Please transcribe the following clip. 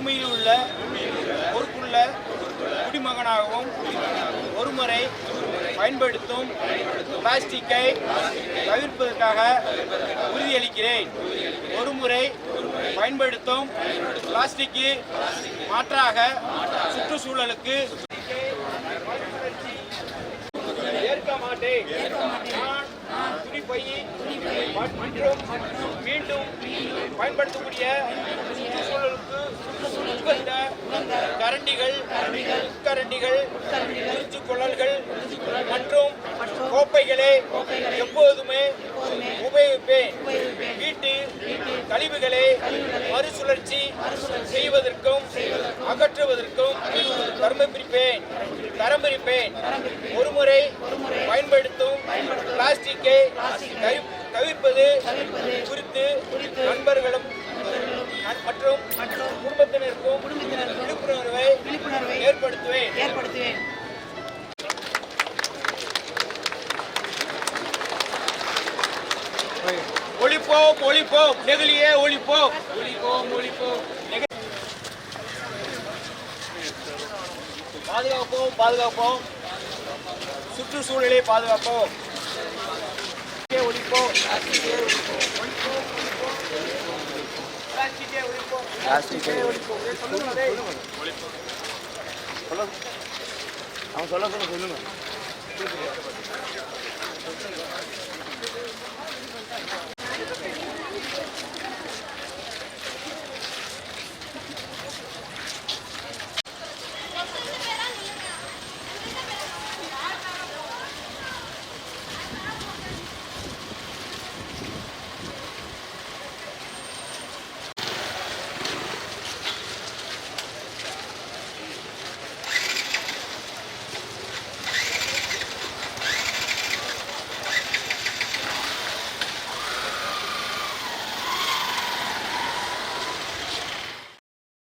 பூமியில் உள்ள பொறுப்புள்ள குடிமகனாகவும் ஒருமுறை பயன்படுத்தும் பிளாஸ்டிக்கை தவிர்ப்பதற்காக உறுதியளிக்கிறேன். ஒருமுறை பயன்படுத்தும் பிளாஸ்டிக்கு மாற்றாக சுற்றுச்சூழலுக்கு ஏற்க மாட்டேன். நான் துணிப்பையை மற்றும் மீண்டும் பயன்படுத்தக்கூடிய சுற்றுச்சூழலுக்கு உகந்த கரண்டிகள், உட்கரண்டிகள், குழல்கள் மற்றும் கோப்பைகளை எப்போதுமே உபயோகிப்பேன். வீட்டு கழிவுகளை மறுசுழற்சி செய்வதற்கும் அகற்றுவதற்கும் தரம் பிரிப்பேன். ஒருமுறை பயன்படுத்தும் பிளாஸ்டிக்கை தவிர்ப்பது குறித்து நண்பர்களும் மற்றும் குடும்பத்தினருக்கும் விழிப்புணர்வை ஏற்படுத்துவேன். ஒழிப்போம் நெகிழியே ஒழிப்போம். பாதுகாப்போம் சுற்றுச்சூழலை பாதுகாப்போம். ஒழிப்போம் அவன் சொல்லுங்க.